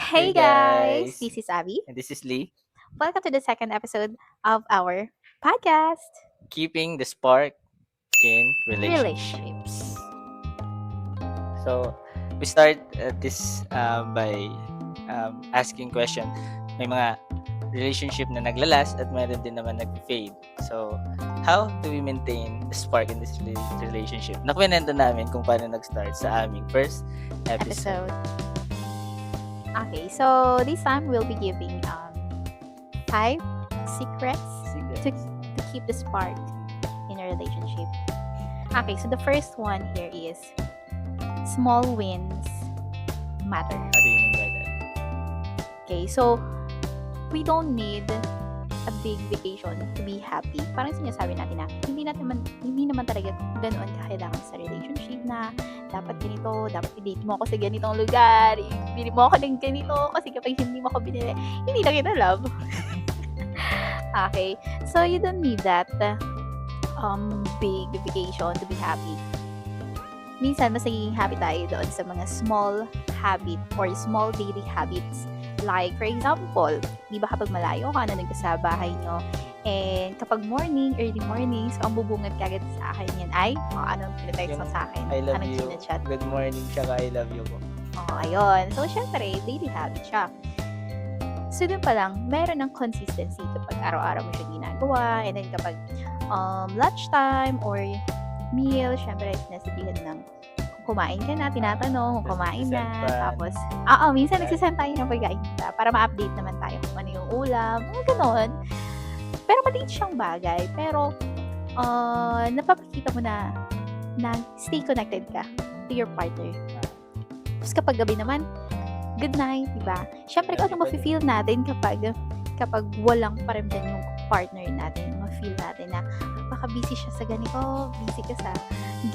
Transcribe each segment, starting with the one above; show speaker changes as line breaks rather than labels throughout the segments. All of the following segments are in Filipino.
Hey
Hey
guys,
guys,
this is Abby.
and this is Lee,
Welcome to the second episode of our podcast,
keeping the spark in relationships.
Relationships.
So, we start this by asking question. May mga relationship na naglalas at mayroon din naman nag-fade. So, how do we maintain the spark in this relationship? Nakwento namin kung paano nag-start sa aming first episode.
Episode. Okay, so this time we'll be giving 5 secrets to keep the spark in a relationship. Okay, so the first one here is small wins matter.
How do you mean by that?
Okay, so we don't need a big vacation to be happy. Parang sinasabi natin na hindi naman talaga ganoon kakailangan sa relationship na dapat ganito, dapat i-date mo ako sa ganitong lugar, bili mo ako ng ganito kasi kapag hindi mo ako binili, hindi na kita love. Okay, so you don't need that big vacation to be happy. Minsan, mas nagiging happy tayo doon sa mga small habit or small daily habits. Like, for example, di ba kapag malayo ka na sa bahay nyo, and kapag early morning, so ang bubungad kagad sa akin yan ay, anong pinatext mo sa akin?
I love
Anong
you.
chinachat?
Good morning, tsaka I love you po.
Ayun. So, syempre, daily habit siya. So, dun pa lang, meron ng consistency kapag araw-araw mo siya ginagawa, and then kapag lunchtime or meal, syempre, sinasabihan ng kumain ka na, tinatanong kung kumain na, tapos, minsan nagsisend tayo ng pagkain para ma-update naman tayo kung ano yung ulam, mga ganon. Pero maliit siyang bagay, pero napapakita mo na stay connected ka to your partner. Tapos kapag gabi naman, good night, diba? Syempre, kung ano mafe-feel natin kapag walang paramdam yung partner natin, ma-feel natin na baka busy siya sa ganito, busy ka sa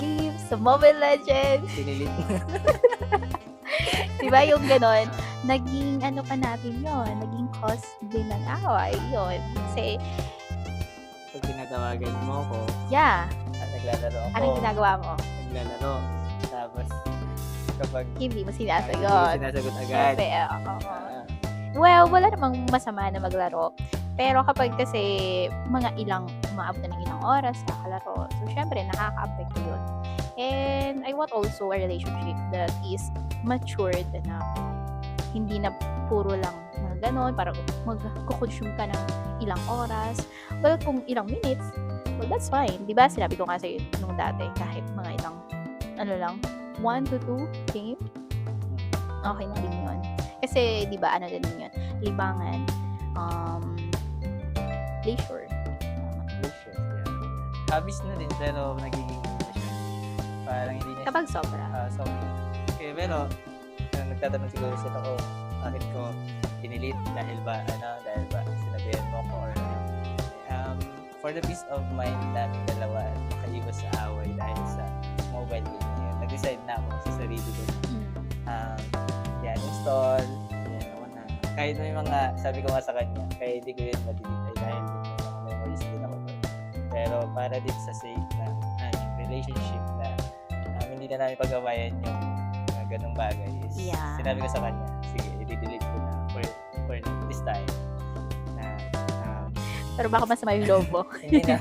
games, sa Mobile Legends.
Sinilit.
Diba yung ganon? Naging ano pa natin yon, naging cause din ng away yon. Kasi,
Pag tinatawagan mo ko,
yeah,
naglalaro ako.
anong ginagawa mo?
Naglalaro. Tapos, kapag
Hindi mo
hindi
sinasagot.
sinasagot agad.
Siyempre,
ah,
well, wala namang masama na maglaro. Pero kapag kasi umaabot na ng ilang oras kakalaro, so syempre nakaka-apekto yun. And I want also a relationship that is matured na hindi na puro lang mga ganon, parang mag-consume ka ng ilang oras. Well, kung ilang minutes, well, that's fine. Diba? Sinabi ko nga sa'yo nung dati, kahit mga ilang, 1 to 2 game, okay na din yun. Kasi, di ba, din yun, libangan, leisure.
Delicious, yeah. Habis na din, pero nagiging ano siya. Parang hindi niya
Kapag sobra.
so, okay, pero nagtatanong siguro sila ko, bakit ko pinilit dahil ba sinabihan mo ko or for the peace of mind namin dalawa at makaiwas sa away dahil sa mobile game na yun, nag-decide na ako sa sarili ko yan, install yan, ako na kahit may mga, sabi ko nga sa kanya kaya hindi ko yun madelete ay dahil din may mga memories din ako doon, pero para din sa sake na aming relationship na hindi na namin pag-awayan yung ganung bagay is sinabi ko sa kanya, sige, i-delete ko na for this time na
pero baka masama yung loob mo.
hindi na,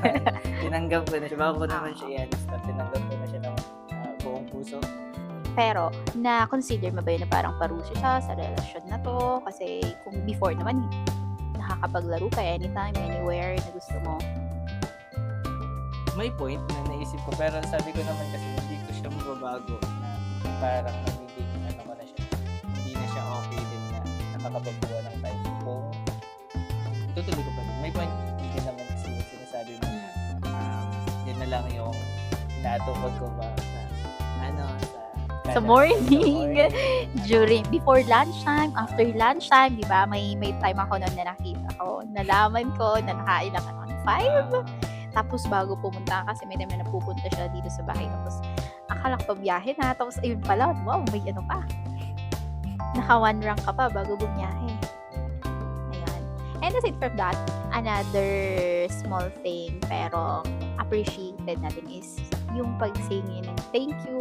tinanggap ko na siya, baka ko naman siya i-uninstall, tinanggap ko na siya ng buong puso.
Pero, na-consider mo ba yun na parang parusa siya sa relasyon na to? Kasi kung before naman, nakakapaglaro ka anytime, anywhere na gusto mo.
May point na naisip ko, pero sabi ko naman kasi hindi ko siya mababago na parang nagiging ko na siya, hindi na siya okay din na nakakapagbuo ng time kung itutuloy ko pa din. May point hindi naman kasi sinasabi mo yun na lang yung inaatupag ko ba
sa morning, before lunchtime, after lunchtime, di ba? May time ako noon na nakita ko, nalaman ko na nakailang 5. Tapos bago pumunta, kasi may time na napupunta siya dito sa bahay. Tapos akala ko pa biyahe na. Tapos ayun pala, wow, may ano pa. Naka 1 rank ka pa bago bumiyahe. Ayan. And aside from that, another small thing, pero appreciated natin is yung pag-say niya ng thank you.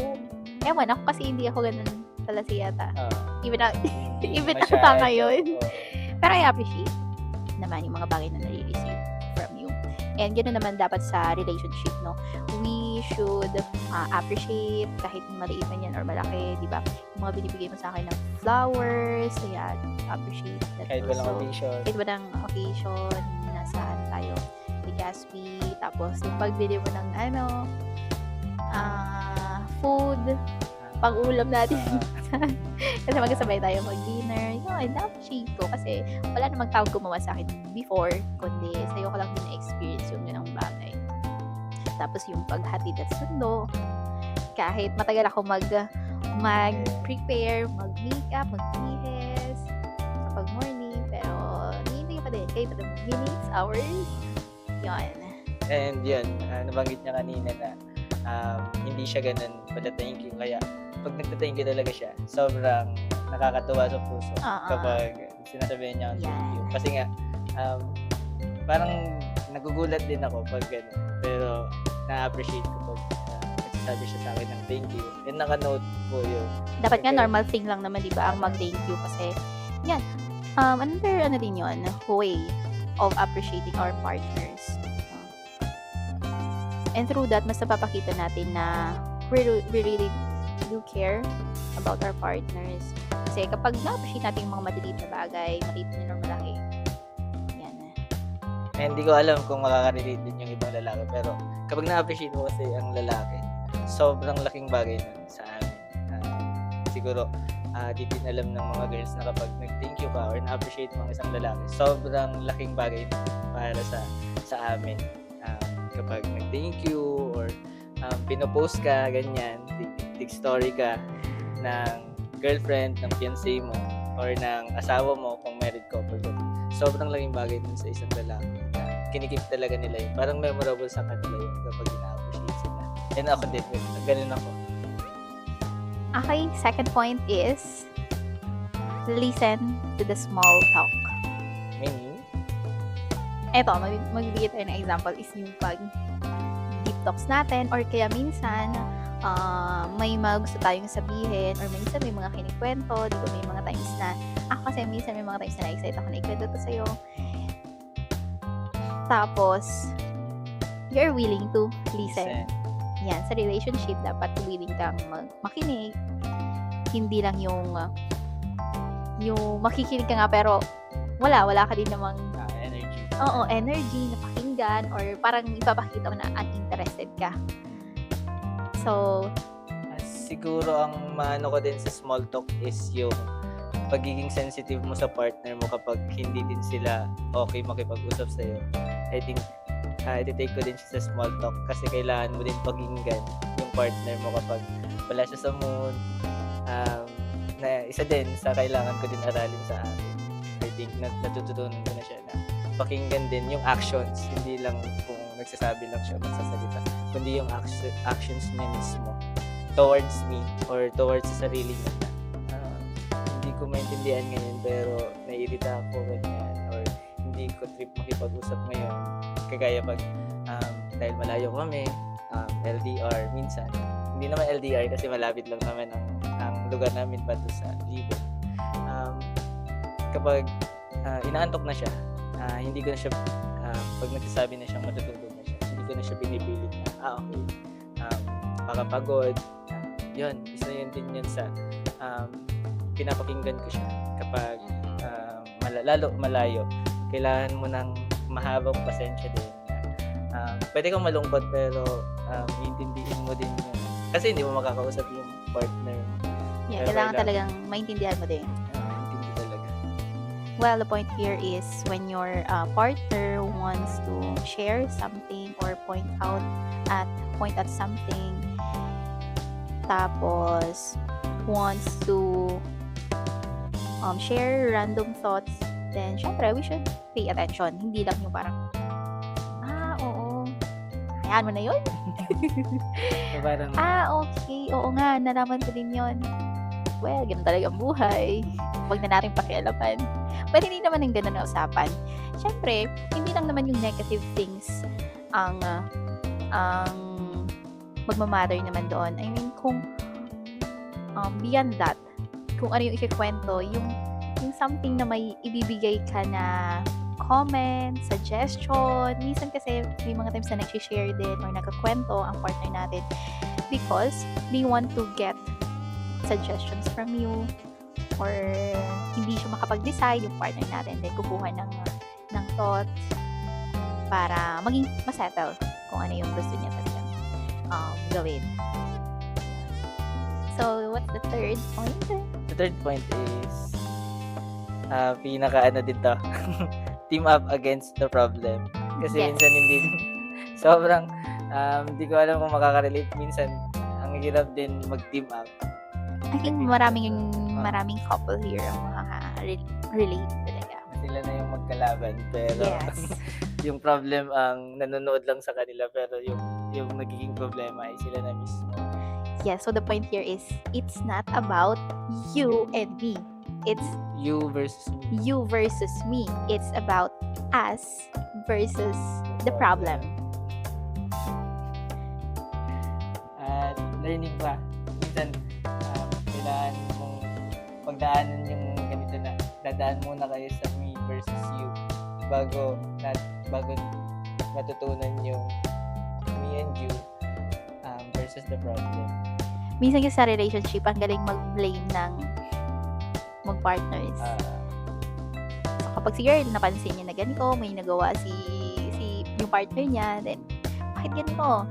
Ewan, ako kasi hindi ako ganun pala siya yata.
Oo.
Even na,
Hindi
even
masyado,
ata ngayon.
oo.
Pero I appreciate naman yung mga bagay na nare-receive from you. And ganoon naman dapat sa relationship, no? We should appreciate kahit maliit man yan or malaki, di ba? Yung mga binibigay mo sa akin ng flowers, ayan, appreciate that
Kahit walang
also.
occasion.
Kahit walang occasion, nasaan tayo, Legazpi, tapos yung pagbili mo ng food, pang-ulam natin. Kasi magkasabay tayo mag-dinner. Yun, appreciate ko. Kasi wala namang tawag gumawa sa akin before, kundi sa'yo ko lang din na-experience yung ganang bagay. Tapos yung paghatid at sundo, kahit matagal ako mag-prepare, mag-makeup, mag-bihis, kapag morning, pero hindi pa din. Kahit minutes, hours, yun.
And yun, nabanggit niya kanina na hindi siya ganun pata-thank you. Kaya pag nagta-thank you talaga siya, sobrang nakakatuwa sa puso kapag sinasabihan niya ang thank you. Kasi nga, parang nagugulat din ako pag gano'n. Pero na-appreciate ko pag nagsasabi siya sa akin ng thank you. And naka-note po yun.
Dapat nga normal thing lang naman, di ba, ang mag-thank you. Kasi, yan, another, din yun, way of appreciating our partners. And through that, mas napapakita natin na we really do care about our partners. Kasi kapag na-appreciate natin yung mga maliliit na bagay, maliit na or malaki, yan.
And hindi ko alam kung makaka-relate din yung ibang lalaki. Pero kapag na-appreciate mo kasi ang lalaki, sobrang laking bagay nun sa amin. Siguro, di din alam ng mga girls na kapag nag-thank you ka or na-appreciate mo ang isang lalaki, sobrang laking bagay nun para sa amin. Kapag nag-thank you or pinopost ka, ganyan, story ka ng girlfriend, ng fiancé mo, or ng asawa mo kung married couple ko. Sobrang laking bagay dun sa isang lalaki na kinikip talaga nila yun. Parang memorable sa kanila yun kapag ina-appreciate sila. And ako din, ganun ako.
Okay, second point is listen to the small talk.
Meaning?
Eto, magbibigay tayo ng example is yung pag deep talks natin or kaya minsan may mga gusto tayong sabihin or minsan may mga kinikwento, di ba may mga times na kasi minsan may mga times na na-excite ako na ikwento to sa'yo. Tapos, you're willing to listen. Yan, sa relationship, dapat willing kang makinig. Hindi lang yung makikinig ka nga pero wala ka din namang energy na pakinggan or parang ipapakita mo na uninterested ka. So,
siguro ang maano ko din sa small talk is yung pagiging sensitive mo sa partner mo kapag hindi din sila okay makipag-usap sa'yo. I think, iti-take ko din siya sa small talk kasi kailangan mo din pakinggan yung partner mo kapag wala siya sa mood. Na isa din sa kailangan ko din aralin sa akin. I think, natututunan ko na siya na pakinggan din yung actions, hindi lang kung nagsasabi lang siya magsasalita, kundi yung actions niya mismo towards me or towards sa sarili niya na hindi ko maintindihan ngayon pero naiirita ako ganyan or hindi ko trip makipag-usap ngayon kagaya pag dahil malayo kami, LDR minsan, hindi naman LDR kasi malapit lang naman ang lugar namin pato sa Libo. Kapag inaantok na siya, hindi ko na siya pag nagsasabi na siyang matutulog na siya, hindi ko na siya pinipilit na okay, baka pagod, yun, isa yun din yun sa pinapakinggan ko siya kapag lalo malayo, kailangan mo ng mahabang pasensya din pwede kang malungkot pero iintindihin mo din yun kasi hindi mo makakausap yung partner mo.
Yeah, kailangan talagang maintindihan mo din. Well, the point here is when your partner wants to share something or point at something, tapos wants to share random thoughts, then syempre we should pay attention. Hindi lang yung parang oo, hayaan mo na yun.
So, parang,
okay, oo nga, nalaman ko din yun. Well, ganun talaga ang buhay. Huwag na natin pakialaman. But hindi naman ang ganun na usapan. Siyempre, hindi lang naman yung negative things ang magmamatter naman doon. I mean, kung beyond that, kung ano yung ikikwento, yung something na may ibibigay ka na comment, suggestion. Minsan kasi may mga times na nag-share din or nagkakwento ang partner natin because they want to get suggestions from you or hindi siya makapag-decide yung partner natin. Then, kukuha ng thoughts para maging masettle kung ano yung gusto niya talaga gawin. So, what's the third point?
The third point is pinaka din to. Team up against the problem. Kasi
Yes.
minsan hindi sobrang hindi ko alam kung makaka-relate. Minsan ang hirap din mag-team up.
I think maraming couple here ang relate talaga.
Sila na yung magkalaban pero
Yes.
yung problem ang nanonood lang sa kanila pero yung nagiging problema ay sila na mismo.
Yes, so the point here is it's not about you and me. It's
You versus me.
you versus me. It's about us versus the problem.
At learning pa. Minsan, kailangan mong pagdaanan yung ganito na dadaan muna kayo sa me versus you bago matutunan yung me and you versus the problem.
Minsan kasi sa relationship, ang galing mag-blame ng mag-partners. So, kapag si girl, napansin niya na ganito, may nagawa si yung partner niya, then, bakit ganito?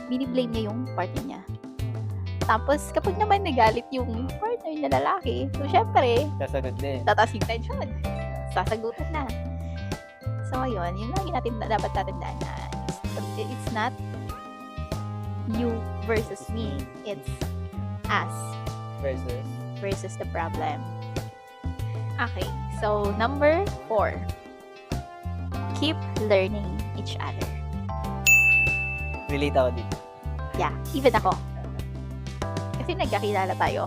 Biniblame niya yung partner niya. Tapos, kapag naman nagalit yung partner na lalaki, so, syempre,
Sasagot din.
tataas yung tension. Sasagutan na. So, ayun, yun lagi natin dapat tatandaan na it's not you versus me. It's us versus the problem. Okay, so number 4. Keep learning each other.
Relate ako dito.
Yeah, even ako. Kasi nagkakilala tayo.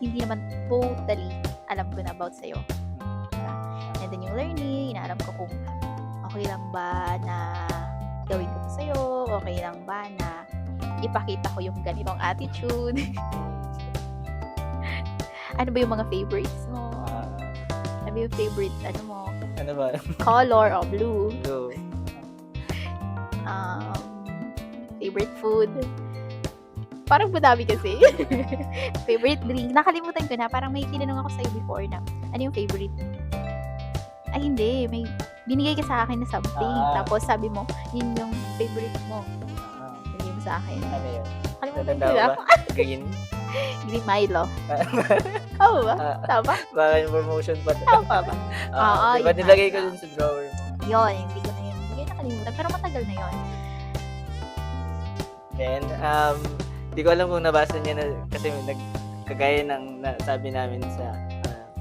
Hindi naman totally alam ko na about sa'yo. Diba? And then yung learning, inaalam ko kung okay lang ba na gawin ko to sa'yo, okay lang ba na ipakita ko yung ganitong attitude. Ano ba yung mga favorites mo? Ano ba yung favorite,
Ano ba?
color o blue?
So,
Favorite food? Parang madami kasi. Favorite drink? Nakalimutan ko na. Parang may tinanong ako sa'yo before na, ano yung favorite? Ay, hindi. May binigay ka sa akin na something. Tapos sabi mo, yun yung favorite mo. Binigay mo sa akin.
ano yun?
Nakalimutan ko
Natanda
na.
ba? Green?
Green Milo. Oo ba? Tama?
Baka yung promotion pa.
Tama ba? Oo,
Diba
yun
nilagay ko
nga.
dun sa drawer mo?
Yun, hindi ko na yun. Hindi ko nakalimutan. Pero matagal na yun.
Then, di ko alam kung nabasa niya na, kasi kagaya ng sabi namin sa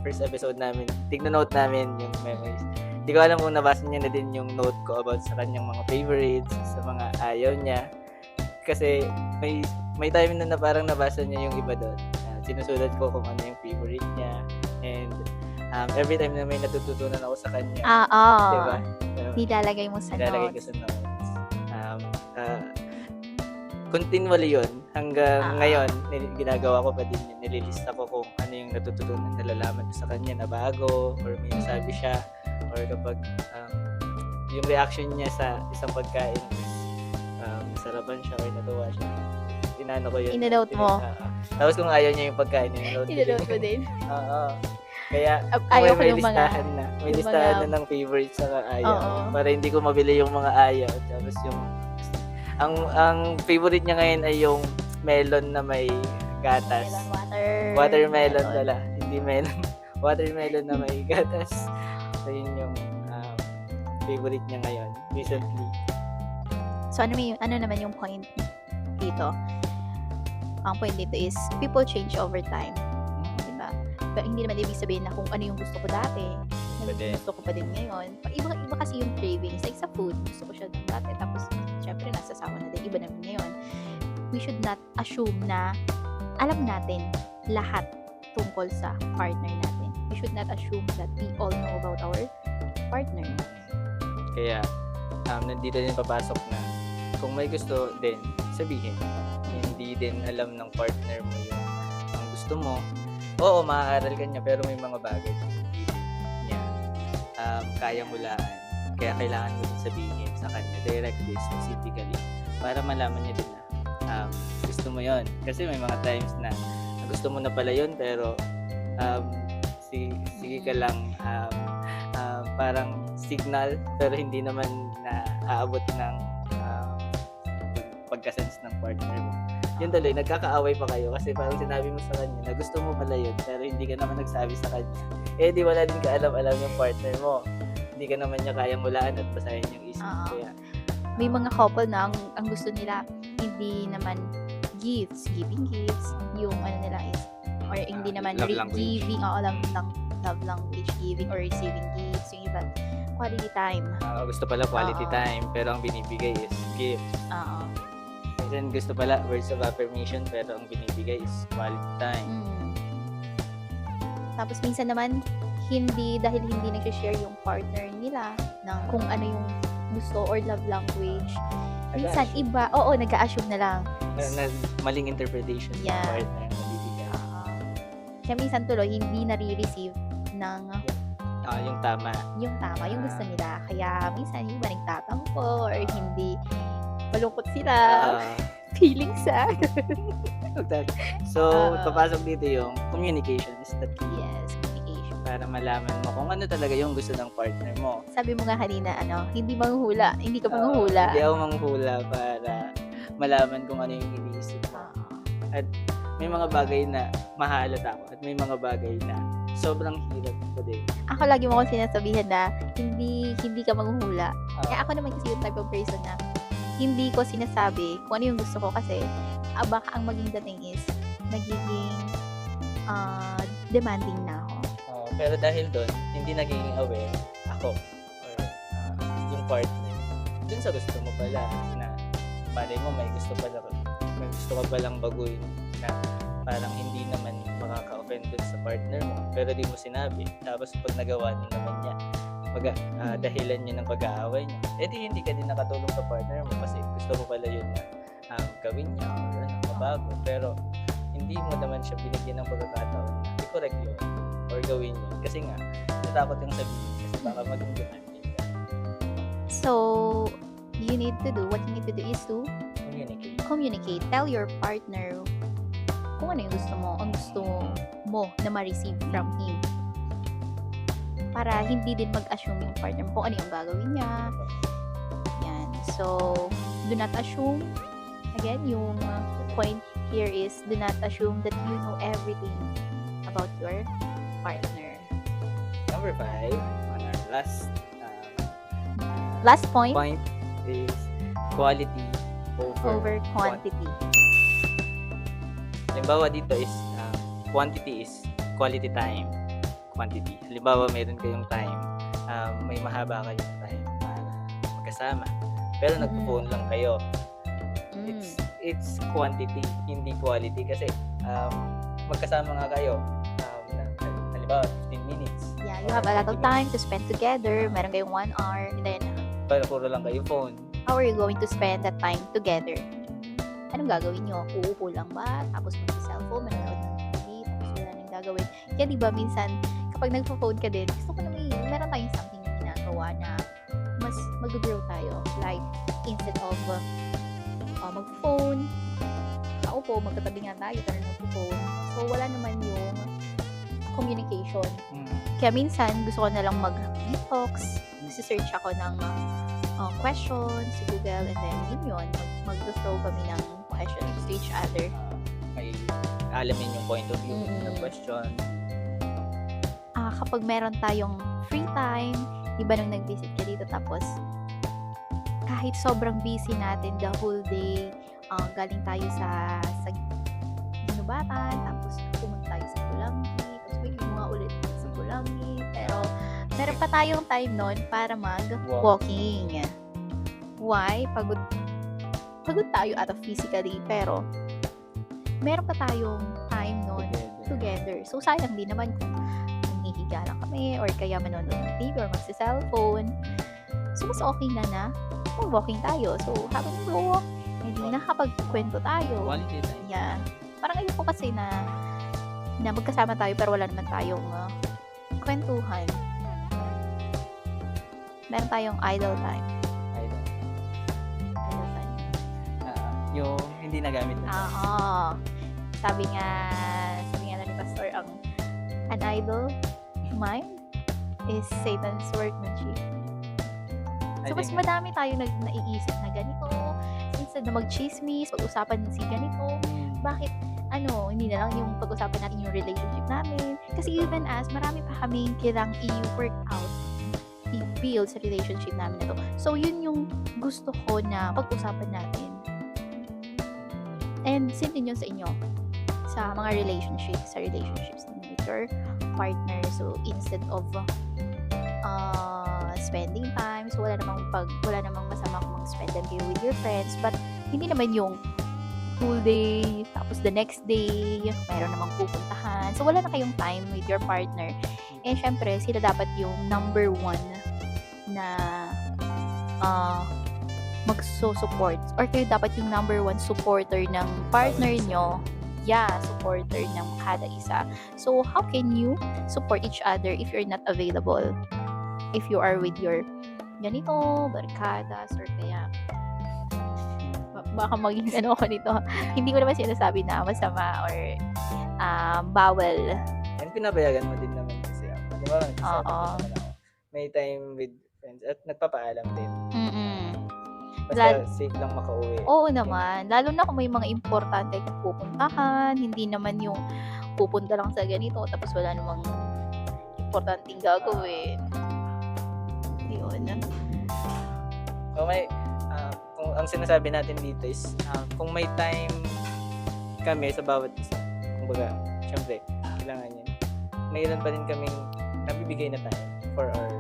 first episode namin, tigna-note namin yung memories. Di ko alam kung nabasa niya na din yung note ko about sa kanyang mga favorites, sa mga ayaw niya. Kasi may time na parang nabasa niya yung iba doon. Sinusulat ko kung ano yung favorite niya. And every time na may natututunan ako sa kanya, diba?
Nilalagay mo sa
Nilalagay ko
notes.
sa notes. Continually yun. Hanggang ngayon, ginagawa ko pa din yun. Nililista ko kung ano yung natututunan, nalalaman ko sa kanya na bago, or may nasabi siya, or kapag yung reaction niya sa isang pagkain is sarapan siya or natuwa siya. Inano ko yun.
Ina-note mo.
Tapos kung ayaw niya yung pagkain, ina-note ko
Ina-note ko din.
Oo. Kaya,
Ayaw ko
may
yung mga...
listahan na. May
yung
listahan
mga-
na ng favorites sa ayaw.
Oo.
Para hindi ko mabili yung mga ayaw. Tapos yung... Ang favorite niya ngayon ay yung melon na may gatas. Watermelon pala. Hindi melon. Watermelon na may gatas. So, yun yung favorite niya ngayon. Recently.
So, ano naman yung point dito? Ang point dito is, people change over time. Diba? Pero hindi naman ibig sabihin na kung ano yung gusto ko dati,
Pwede.
gusto ko pa din ngayon. Iba kasi yung cravings. Like sa food, gusto ko siya dati. Tapos, syempre, nasasawa na din. Iba naman ngayon. We should not assume na alam natin lahat tungkol sa partner natin. We should not assume that we all know about our partner.
Kaya, nandito din papasok na kung may gusto din, sabihin. Hindi din alam ng partner mo yung ang gusto mo, oo, maaaral ka niya, pero may mga bagay na hindi niya kayang hulaan. Kaya kailangan mo din sabihin sa kanya directly, specifically, para malaman niya din na gusto mo yon. Kasi may mga times na gusto mo na pala yon, pero sige ka lang, parang signal, pero hindi naman na aabot ng pagkasense ng partner mo. Yun tuloy, nagkakaaway pa kayo kasi parang sinabi mo sa kanya na gusto mo pala yun, pero hindi ka naman nagsabi sa kanya. Di wala din kaalam-alam yung partner mo. Hindi ka naman niya kayang hulaan at basahin yung isip. Kaya
may mga couple na ang gusto nila hindi naman giving gifts, yung ano nila is, or hindi naman
love language.
giving, love language, giving or receiving gifts, yung iba, quality time.
Gusto pala quality time, pero ang binibigay is gift. Minsan gusto pala words of affirmation, pero ang binibigay is quality time.
Tapos minsan naman, dahil hindi nag-share yung partner nila ng kung ano yung gusto or love language. Minsan iba, nag-a-assume na lang.
Na maling interpretation ng partner na bibigay.
Kaya minsan tuloy, hindi nare-receive ng
yung tama.
Yung gusto nila. Kaya minsan iba nagtatampo or hindi malungkot sila. Feeling sad.
So, papasok dito yung communication is the key.
Yes, communication.
Para malaman mo kung ano talaga yung gusto ng partner mo.
Sabi mo nga kanina, hindi manghuhula. Hindi ka manghuhula.
Hindi ako manghuhula para malaman kung ano yung iniisip mo. At may mga bagay na mahalata ako at may mga bagay na sobrang hirap ko din.
Ako lagi mo akong sinasabihan na hindi ka manghuhula. Kaya ako naman kasi yung type of person na hindi ko sinasabi kung ano yung gusto ko kasi baka ang maging dating is nagiging demanding na ako.
Pero dahil doon, hindi nagiging aware ako or yung partner dun sa gusto mo pala na malay mo may gusto ka palang baguhin na parang hindi naman makaka-offend dun sa partner mo, pero di mo sinabi. Tapos pag nagawa na naman niya, dahilan niya ng pag-aaway niya, di hindi ka din nakatulong sa partner mo kasi gusto mo pala yun na gawin niya or mabago, pero hindi mo naman siya binigyan ng pagkakataon na i-correct yun or gawin yun kasi nga natakot yung sabihin kasi baka maging demanding ka.
So, what you need to do is to communicate. Tell your partner kung ano yung gusto mo, ang gusto mo na ma-receive from him. Para hindi din mag-assume yung partner mo kung ano yung gagawin niya. Yan. So, do not assume. Again, yung point here is do not assume that you know everything about your partner.
Number 5, on our
last point
is quality
over quantity.
Halimbawa dito is quantity is quality time. Quantity. Halimbawa meron kayong time, may mahaba kayong time para magkasama. Pero nag-phone lang kayo. It's quantity, hindi quality kasi magkasama nga kayo. Halimbawa 15 minutes.
Yeah, you have a lot of time to spend together. Meron kayong 1 hour. And then,
pero puro lang kayo phone.
how are you going to spend that time together? Anong gagawin nyo? Uupo lang ba? Tapos mag-cellphone, manonood ng TV, tapos wala nang gagawin. Kaya diba minsan, kapag nagpo-phone ka din, gusto ko na meron tayong something na ginagawa na mas mag-grow tayo. Like, instead of mag-phone, kaupo, magkatabi nga tayo, pero nag-phone. So, wala naman yung communication. Kaya minsan, gusto ko na lang mag-detox, search ako ng questions sa Google, and then yun, mag-throw kami ng questions to each other.
May alamin yung point of view ng question.
Kapag meron tayong free time, di ba nung nag-visit ka dito, tapos kahit sobrang busy natin the whole day, galing tayo sa Ginubatan, tapos pumunta tayo sa Pulangi, tapos may mga ulit sa Pulangi, pero meron pa tayong time nun para mag-walking. Why? Pagod tayo physically, pero meron pa tayong time nun together. So, sayang din naman kung hihiga lang kami or kaya manonood ng TV or magsa-cellphone. So, mas okay na mag-walking tayo. So, habang nag-walk, hindi nakapagkwento tayo.
Quality time.
Yeah. Parang ayoko kasi na na magkasama tayo pero wala naman tayong kwentuhan. Meron tayong idle time.
Idol.
Idle time.
Yung hindi nagamit na.
Oo. Sabi nga na ni Pastor, an idle mind is Satan's workmanship. So, mas madami tayo naiisip na ganito. Instead na mag-chismis, pag-usapan si ganito. Bakit, hindi na lang yung pag-usapan natin yung relationship namin. Kasi even as, marami pa kaming kailang i-work out, i-build sa relationship namin na to. So, yun yung gusto ko na pag-usapan natin. And same din yun sa inyo. Sa mga relationships ninyo with your partner. So, instead of spending time, so wala namang masama kung mag-spend time kayo with your friends, but hindi naman yung full day, tapos the next day, mayroon namang pupuntahan. So, wala na kayong time with your partner. And syempre, sila dapat yung number one na magsusupport. Or kayo dapat yung number one supporter ng partner nyo. Yeah, supporter ng kada isa. So, how can you support each other if you're not available? If you are with your ganito, barkadas, or kaya baka maging ako nito. Hindi ko naman sinasabi na masama or bawal.
And pinabayagan mo din naman kasi ako. Di ba?
Oo.
May time with friends at nagpapaalam din.
Lal-
Basta safe lang makauwi.
Oo naman. Lalo na kung may mga importante kang pupuntahan, hindi naman yung pupunta lang sa ganito tapos wala namang importanteng gagawin. Yun.
So kung ang sinasabi natin dito is kung may time kami sa bawat isa, kumbaga, syempre, kailangan yan. Mayroon pa rin kaming nabibigay na time for our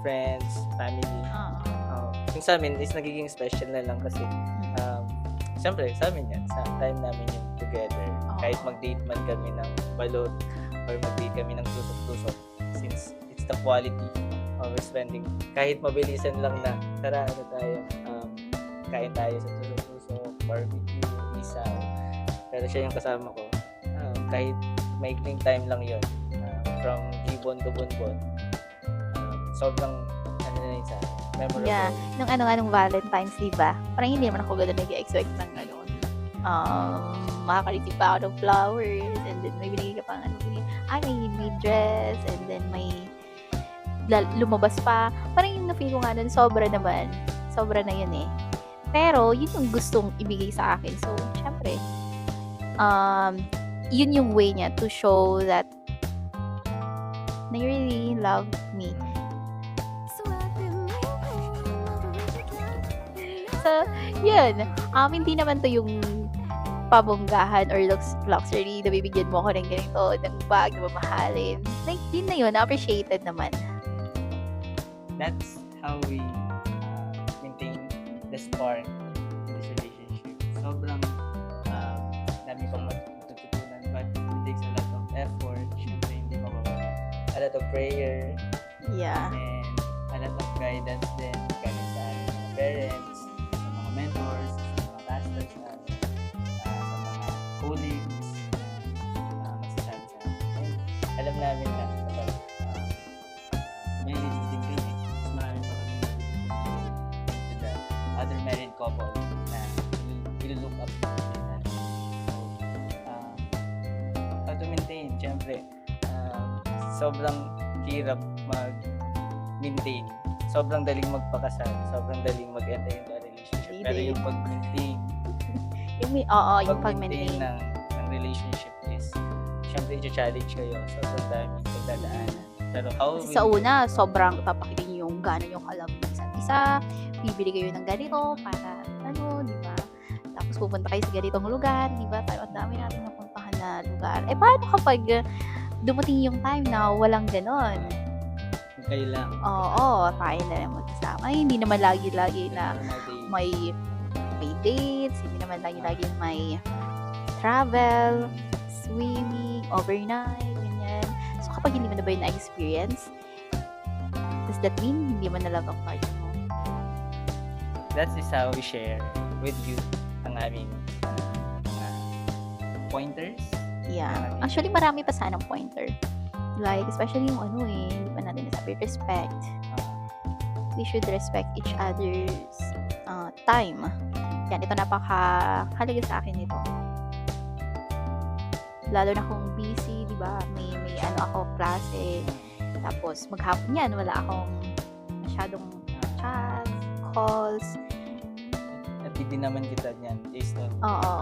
friends, family. Yung sa amin is nagiging special na lang kasi syempre, sa amin yan, sa time namin yung together. Kahit mag-date man kami ng balot or mag-date kami ng tusok-tusok, since it's the quality of spending. Kahit mabilisan lang na, tara, tayo, kain tayo sa tusok-tusok, barbecue, isaw. Pero siya yung kasama ko. Kahit maikling time lang yun, from gibon to bonbon, sobrang, na yun sa akin, memorable.
Yeah. Nung Valentine's, diba? Parang hindi naman ako gano'n nag-expect ng makaka-receive pa ako ng flowers, and then may binigay ka pang may dress, and then may lumabas pa. Parang yung na-feel ko nga nun, sobra na yun eh. Pero, yun yung gustong ibigay sa akin. So, syempre, yun yung way niya to show that na you really love me. So, yun. Hindi naman to yung pabonggahan or luxury na bibigyan mo ako ng ganito, ng bag na mamahalin. Like, yun na yun. Appreciated naman.
That's how we maintain the spark in this relationship. Sobrang dami pang matututunan, but it takes a lot of effort. Siyempre, hindi mawawala. A lot of prayer.
Yeah.
And a lot of guidance din galing sa mga parents, sa mga mentors, sa mga pastors, sa mga colleagues, magsasabi sa amin. Alam namin na kapag married din kami, mas marami pa kami to the other married couple na ilo-look up natin natin. So, how to maintain, syempre, sobrang hirap mag-maintain. Sobrang daling magpakasal, sobrang daling mag-enter into a relationship. Pero yung pag-maintain,
yung pag-maintain
ng relationship is, syempre, i-challenge kayo. Sobrang daming pagdadaanan. Pero how
sa una, sobrang papakitin yung gano'n yung alam ng isa't isa. Bibili kayo ng ganito para, di ba? Tapos pupunta kayo sa ganitong lugar, di ba? Tayo, ang dami natin napuntahan na lugar. Paano kapag dumating yung time na walang ganon?
kayo lang.
Oo, tayo na lang magkasama. Hindi naman lagi-lagi na may dates, hindi naman lagi-lagi may travel, swimming, overnight, ganyan. So, kapag hindi mo na ba yun na-experience, does that mean hindi mo na love ang partner mo?
That is how we share with you ang aming pointers
Yeah.
nakakita.
Actually, marami pa sanang pointer. Like, especially yung hindi pa natin nasabi, respect.
Ah,
We should respect each other's time. Yan, ito napakahalaga sa akin ito. Lalo na kung busy, di ba? May ako, klase. Tapos, maghapon yan, wala akong masyadong chats, calls.
at hindi naman kita niyan. Based on
Oo.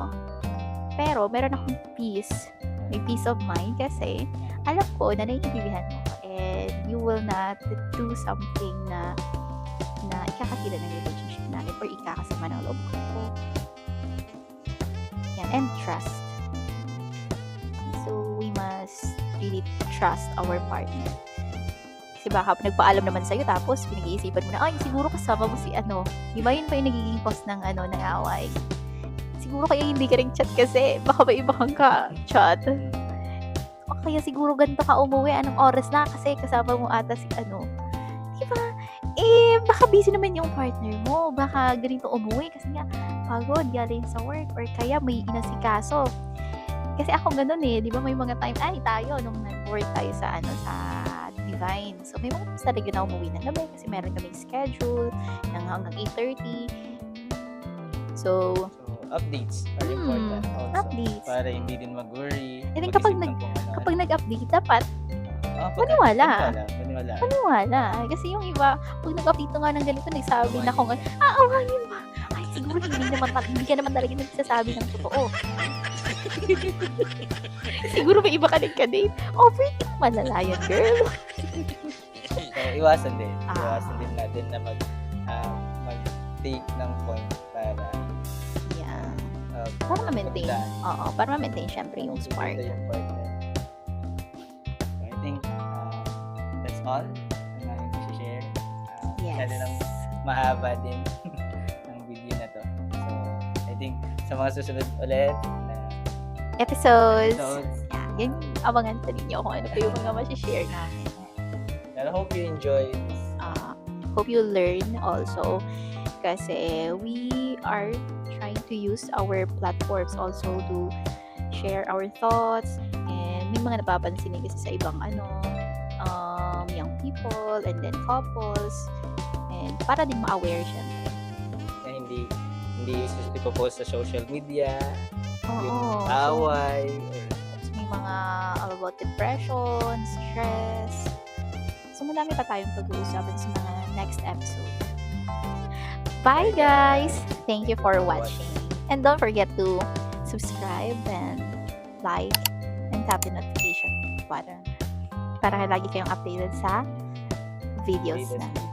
Pero, meron akong peace. May peace of mind kasi alam ko na naiintindihan mo ko and you will not do something na ikakasira ng relationship natin or ikakasama ng loob ko. Yan. And trust. So, we must really trust our partner. Kasi baka nagpaalam naman sa'yo tapos pinag-iisipan mo na, ay, siguro kasama mo si ano. Di ba yun pa yung nagiging cause ng ng away? Siguro kaya hindi ka rin chat kasi baka may iba kang ka-chat. O kaya siguro ganito ka umuwi, anong oras na kasi kasama mo ata si ano. Diba? Baka busy naman yung partner mo. Baka ganito umuwi kasi nga pagod, galing sa work or kaya may inasikaso. Kasi ako ganun di ba may mga time, tayo nung nag-work tayo sa sa Divine. So may mga times talaga na umuwi ng gabi kasi meron kaming schedule ng hanggang 8:30. So,
updates are important also.
Updates.
Para hindi din mag-worry.
And then
mag-isip
kapag
ng kung ano.
kapag nag-update, dapat
Maniwala.
paniwala. Kasi yung iba, pag nag-update nga ng ganito, nagsabi na kung awayin ba? Ay, siguro hindi ka naman talaga nagsasabi ng totoo. Siguro may iba ka nagka-date. Overthink malala yan, girl.
So, iwasan din.
Ah.
Iwasan din natin na mag-take ng point para
Yeah. Para ma-maintain.
magandaan.
Oo, para ma-maintain syempre yung spark.
Maganda yung partner. So, I think that's all na i-share.
Yes.
Masyado nang mahaba din ang video na to. So, I think sa mga susunod ulit na
Episodes.
episodes,
Yan yung abangan pa ninyo kung ano pa yung mga masishare namin.
I hope you enjoy.
Hope you learn also kasi we are trying to use our platforms also to share our thoughts and may mga napapansin din kasi sa ibang young people and then couples and para din ma-aware syempre.
Na hindi ipopost sa social media, yung
Oo.
away,
So, may mga all about depression, stress. So, madami pa tayong pag-uusapan sa mga next episode. Bye, guys! Thank you for watching. And don't forget to subscribe and like and tap the notification button para lagi kayong updated sa videos
Videos.
namin.